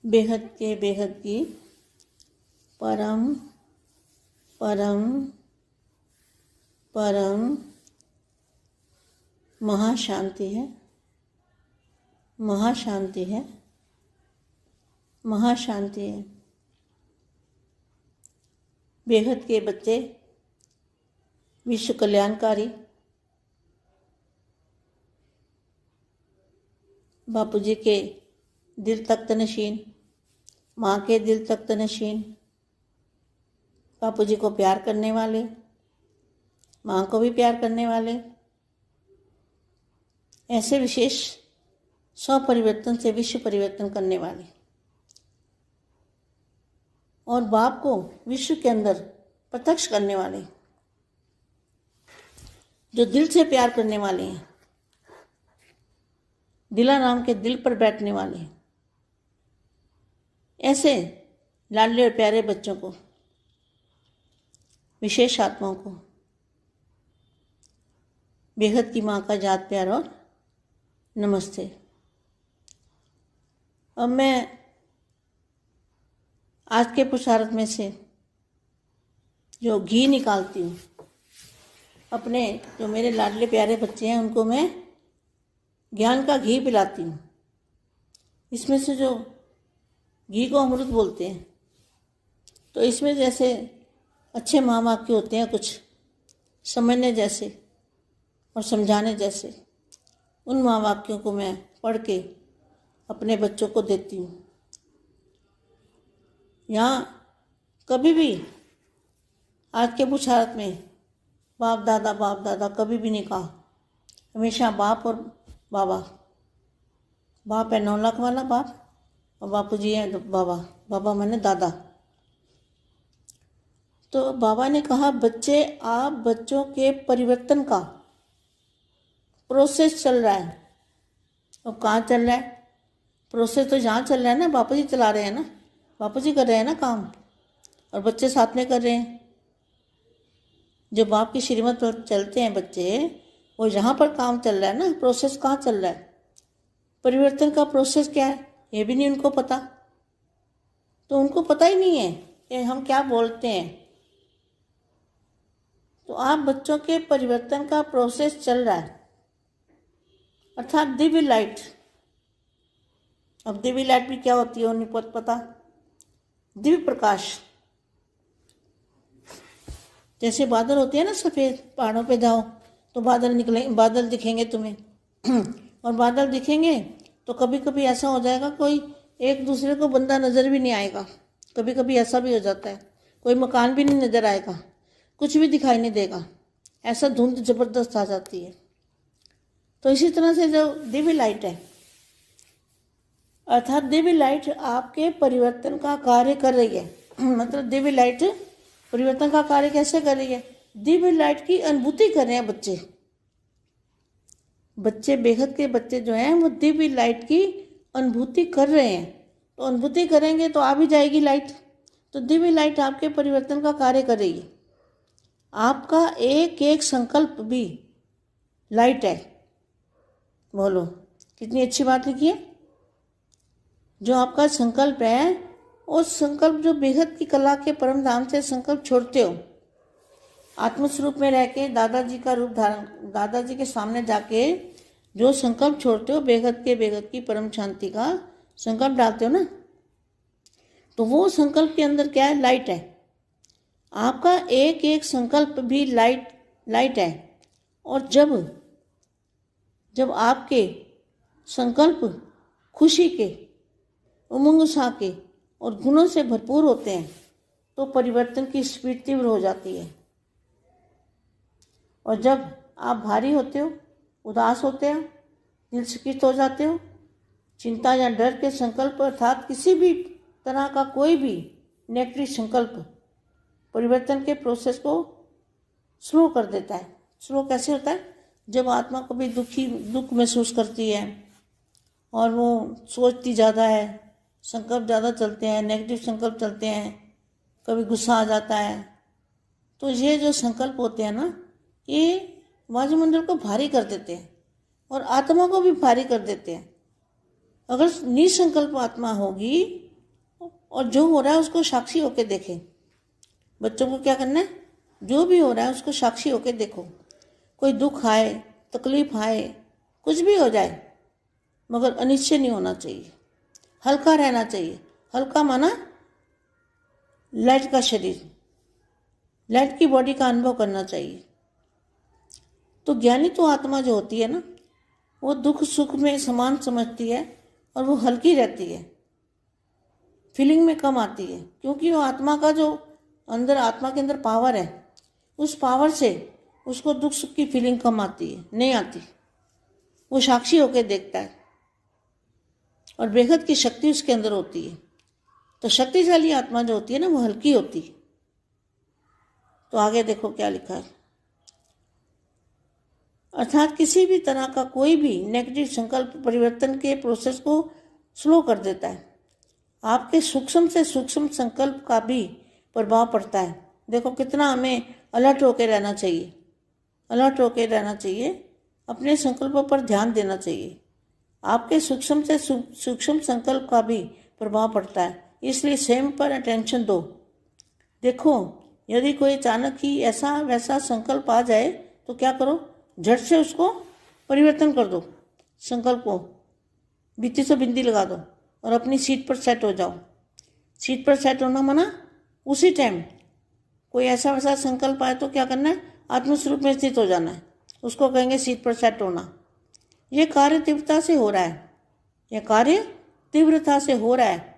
बेहद के बेहद की परम परम परम महाशांति है, महाशांति है, महाशांति है। बेहद के बच्चे विश्व कल्याणकारी बापूजी के दिल तख्त नशीन, माँ के दिल तख्त नशीन, बापूजी को प्यार करने वाले, माँ को भी प्यार करने वाले, ऐसे विशेष स्वपरिवर्तन से विश्व परिवर्तन करने वाले और बाप को विश्व के अंदर प्रत्यक्ष करने वाले, जो दिल से प्यार करने वाले हैं, दिलाराम के दिल पर बैठने वाले हैं। ऐसे लाडले और प्यारे बच्चों को, विशेष आत्माओं को बेहद की माँ का याद प्यार और नमस्ते। अब मैं आज के पुरुषार्थ में से जो घी निकालती हूँ, अपने जो मेरे लाडले प्यारे बच्चे हैं उनको मैं ज्ञान का घी पिलाती हूँ। इसमें से जो घी को अमृत बोलते हैं, तो इसमें जैसे अच्छे महावाक्य होते हैं, कुछ समझने जैसे और समझाने जैसे, उन महावाक्यों को मैं पढ़ के अपने बच्चों को देती हूँ। यहाँ कभी भी आज के पुरुषार्थ में बाप दादा कभी भी नहीं कहा, हमेशा बाप और बाबा। बाप है 9 लाख वाला बाप और बापूजी है बाबा। बाबा माने दादा। तो बाबा ने कहा, बच्चे आप बच्चों के परिवर्तन का प्रोसेस चल रहा है। अब कहाँ चल रहा है प्रोसेस? तो जहाँ चल रहा है ना, बापूजी चला रहे हैं ना, बापूजी कर रहे हैं ना काम, और बच्चे साथ में कर रहे हैं। जो बाप की श्रीमत पर चलते हैं बच्चे, वो जहाँ पर काम चल रहा है ना, प्रोसेस कहाँ चल रहा है, परिवर्तन का प्रोसेस क्या है, ये भी नहीं उनको पता। तो उनको पता ही नहीं है कि हम क्या बोलते हैं। तो आप बच्चों के परिवर्तन का प्रोसेस चल रहा है, अर्थात दिव्य लाइट। अब दिव्य लाइट भी क्या होती है उन्हें पता। दिव्य प्रकाश, जैसे बादल होते हैं ना सफ़ेद, पहाड़ों पे जाओ तो बादल निकले, बादल दिखेंगे तुम्हें और बादल दिखेंगे तो कभी कभी ऐसा हो जाएगा कोई एक दूसरे को बंदा नज़र भी नहीं आएगा। कभी कभी ऐसा भी हो जाता है, कोई मकान भी नहीं नज़र आएगा, कुछ भी दिखाई नहीं देगा, ऐसा धुंध ज़बरदस्त आ जाती है। तो इसी तरह से जो दिव्य लाइट है, अर्थात दिव्य लाइट आपके परिवर्तन का कार्य कर रही है। मतलब दिव्य लाइट परिवर्तन का कार्य कैसे कर रही है? दिव्य लाइट की अनुभूति कर रहे हैं बच्चे। बच्चे बेहद के बच्चे जो हैं वो दिव्य लाइट की अनुभूति कर रहे हैं। तो अनुभूति करेंगे तो आ भी जाएगी लाइट। तो दिव्य लाइट आपके परिवर्तन का कार्य कर रही है। आपका एक एक संकल्प भी लाइट है। बोलो कितनी अच्छी बात लिखी है। जो आपका संकल्प है, उस संकल्प जो बेहद की कला के परम धाम से संकल्प छोड़ते हो, आत्मस्वरूप में रह के दादाजी का रूप धारण, दादाजी के सामने जाके जो संकल्प छोड़ते हो, बेहद की परम शांति का संकल्प डालते हो ना, तो वो संकल्प के अंदर क्या है? लाइट है। आपका एक एक संकल्प भी लाइट है। और जब आपके संकल्प खुशी के, उमंग उत्साह के और गुणों से भरपूर होते हैं, तो परिवर्तन की स्पीड तीव्र हो जाती है। और जब आप भारी होते हो, उदास होते हो, दिल शिकिस्त हो जाते हो, चिंता या डर के संकल्प अर्थात किसी भी तरह का कोई भी नेगेटिव संकल्प परिवर्तन के प्रोसेस को स्लो कर देता है। स्लो कैसे होता है? जब आत्मा कभी दुख महसूस करती है और वो सोचती ज़्यादा है, संकल्प ज़्यादा चलते हैं, नेगेटिव संकल्प चलते हैं, कभी गुस्सा आ जाता है, तो ये जो संकल्प होते हैं ना, ये वायुमंडल को भारी कर देते हैं और आत्मा को भी भारी कर देते हैं। अगर निसंकल्प आत्मा होगी और जो हो रहा है उसको साक्षी होकर देखें। बच्चों को क्या करना है, जो भी हो रहा है उसको साक्षी होकर देखो। कोई दुख आए, तकलीफ आए, कुछ भी हो जाए, मगर अनिश्चय नहीं होना चाहिए, हल्का रहना चाहिए। हल्का माना लाइट का शरीर, लाइट की बॉडी का अनुभव करना चाहिए। तो ज्ञानी तो आत्मा जो होती है ना, वो दुख सुख में समान समझती है और वो हल्की रहती है, फीलिंग में कम आती है, क्योंकि वो आत्मा का जो अंदर, आत्मा के अंदर पावर है, उस पावर से उसको दुख सुख की फीलिंग कम आती है, नहीं आती। वो साक्षी होकर देखता है और बेहद की शक्ति उसके अंदर होती है। तो शक्तिशाली आत्मा जो होती है ना, वो हल्की होती है। तो आगे देखो क्या लिखा है। अर्थात किसी भी तरह का कोई भी नेगेटिव संकल्प परिवर्तन के प्रोसेस को स्लो कर देता है। आपके सूक्ष्म से सूक्ष्म संकल्प का भी प्रभाव पड़ता है। देखो कितना हमें अलर्ट होकर रहना चाहिए, अलर्ट होकर रहना चाहिए, अपने संकल्पों पर ध्यान देना चाहिए। आपके सूक्ष्म से सूक्ष्म संकल्प का भी प्रभाव पड़ता है, इसलिए स्वयं पर अटेंशन दो। देखो यदि कोई अचानक ही ऐसा वैसा संकल्प आ जाए तो क्या करो, झट से उसको परिवर्तन कर दो। संकल्प को बित्ती से बिंदी लगा दो और अपनी सीट पर सेट हो जाओ। सीट पर सेट होना माना उसी टाइम कोई ऐसा वैसा संकल्प आए तो क्या करना है, आत्मस्वरूप में स्थित हो जाना है। उसको कहेंगे सीट पर सेट होना। ये कार्य तीव्रता से हो रहा है, यह कार्य तीव्रता से हो रहा है,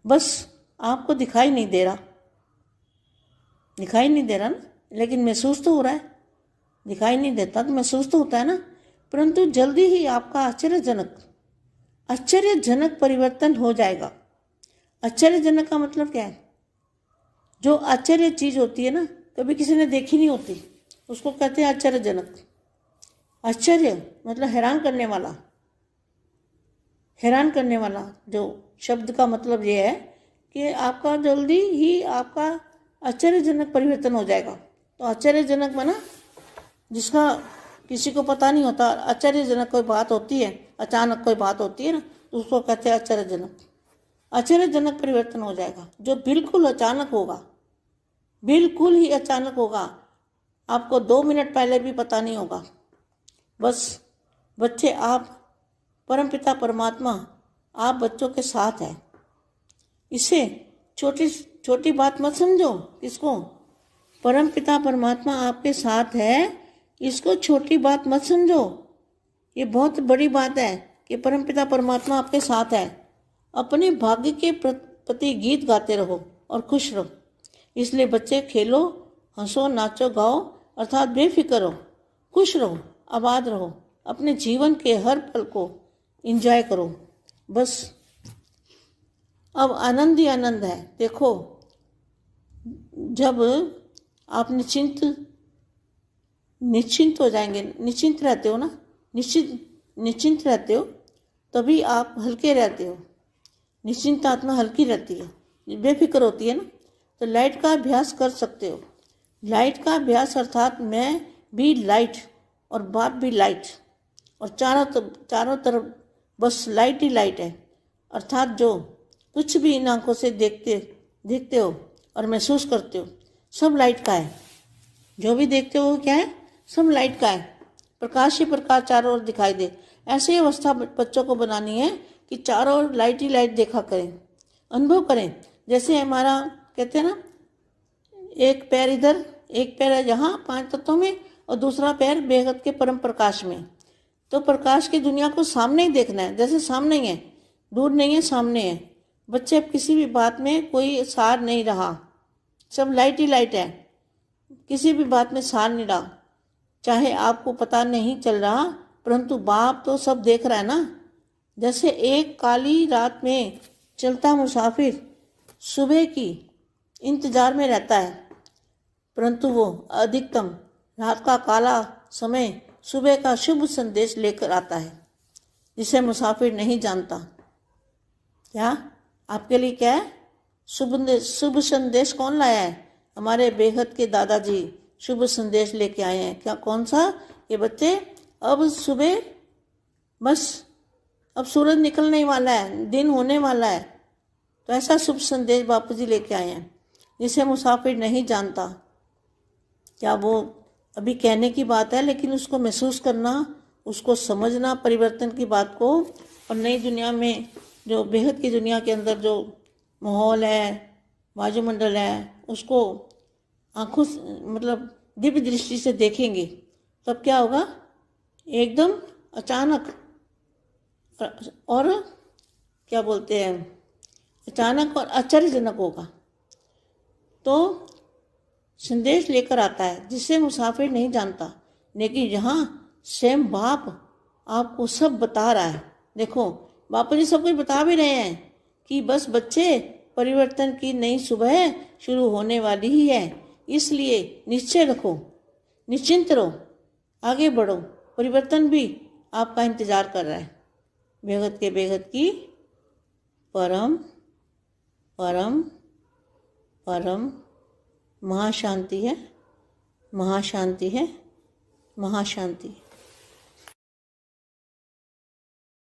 बस आपको दिखाई नहीं दे रहा, दिखाई नहीं दे रहा ना, लेकिन महसूस तो हो रहा है। दिखाई नहीं देता तो महसूस तो होता है ना। परंतु जल्दी ही आपका आश्चर्यजनक परिवर्तन हो जाएगा। आश्चर्यजनक का मतलब क्या है, जो आश्चर्य चीज होती है ना, कभी किसी ने देखी नहीं होती, उसको कहते हैं आश्चर्यजनक। आश्चर्य मतलब हैरान करने वाला, हैरान करने वाला जो शब्द का मतलब ये है कि आपका जल्दी ही आपका आश्चर्यजनक परिवर्तन हो जाएगा। तो आश्चर्यजनक माना जिसका किसी को पता नहीं होता। आश्चर्यजनक कोई बात होती है, अचानक कोई बात होती है ना, तो उसको कहते हैं आश्चर्यजनक। आश्चर्यजनक परिवर्तन हो जाएगा जो बिल्कुल अचानक होगा, बिल्कुल ही अचानक होगा, आपको 2 मिनट पहले भी पता नहीं होगा। बस बच्चे, आप परमपिता परमात्मा आप बच्चों के साथ है। इसे छोटी छोटी बात मत समझो। किसको? परमपिता परमात्मा आपके साथ है, इसको छोटी बात मत समझो। ये बहुत बड़ी बात है कि परमपिता परमात्मा आपके साथ है। अपने भाग्य के प्रति गीत गाते रहो और खुश रहो। इसलिए बच्चे खेलो, हंसो, नाचो, गाओ, अर्थात बेफिक्र रहो, खुश रहो, आबाद रहो, अपने जीवन के हर पल को एंजॉय करो। बस अब आनंद ही आनंद है। देखो जब आप निश्चिंत हो जाएंगे, निश्चिंत रहते हो ना, निश्चिंत रहते हो, तभी आप हल्के रहते हो। निश्चिंत आत्मा हल्की रहती है, बेफिक्र होती है ना। तो लाइट का अभ्यास कर सकते हो। लाइट का अभ्यास अर्थात मैं भी लाइट और बाप भी लाइट, और चारों तरफ बस लाइट ही लाइट है। अर्थात जो कुछ भी इन आंखों से देखते हो और महसूस करते हो, सब लाइट का है। जो भी देखते हो क्या है, सब लाइट का है। प्रकाश ही प्रकाश चारों ओर दिखाई दे। ऐसी अवस्था बच्चों को बनानी है कि चारों ओर लाइट ही लाइट देखा करें, अनुभव करें। जैसे हमारा कहते हैं ना, एक पैर इधर, एक पैर है यहाँ 5 तत्वों में, और दूसरा पैर बेहद के परम प्रकाश में। तो प्रकाश की दुनिया को सामने ही देखना है, जैसे सामने ही है, दूर नहीं है, सामने है। बच्चे अब किसी भी बात में कोई सार नहीं रहा, सब लाइट ही लाइट है, किसी भी बात में सार नहीं रहा। चाहे आपको पता नहीं चल रहा, परंतु बाप तो सब देख रहा है ना। जैसे एक काली रात में चलता मुसाफिर सुबह की इंतजार में रहता है, परंतु वो अधिकतम रात का काला समय सुबह का शुभ संदेश लेकर आता है, जिसे मुसाफिर नहीं जानता। क्या आपके लिए क्या है? शुभ संदेश कौन लाया है? हमारे बेहद के दादाजी शुभ संदेश लेके आए हैं। क्या? कौन सा? ये बच्चे अब सुबह बस अब सूरज निकलने वाला है, दिन होने वाला है। तो ऐसा शुभ संदेश बापू जी लेके आए हैं, जिसे मुसाफिर नहीं जानता। क्या वो अभी कहने की बात है, लेकिन उसको महसूस करना, उसको समझना, परिवर्तन की बात को, और नई दुनिया में जो बेहद की दुनिया के अंदर जो माहौल है, वायुमंडल है, उसको आंखों से, मतलब दिव्य दृष्टि से देखेंगे, तब क्या होगा, एकदम अचानक, और क्या बोलते हैं, अचानक और आश्चर्यजनक होगा। तो संदेश लेकर आता है जिसे मुसाफिर नहीं जानता, लेकिन यहाँ स्वयं बाप आपको सब बता रहा है। देखो बापू जी सब कुछ बता भी रहे हैं कि बस बच्चे, परिवर्तन की नई सुबह शुरू होने वाली ही है, इसलिए निश्चय रखो, निश्चिंत रहो, आगे बढ़ो, परिवर्तन भी आपका इंतजार कर रहा है। बेहद के बेहद की परम परम परम महाशांति है, महाशांति है, महाशांति।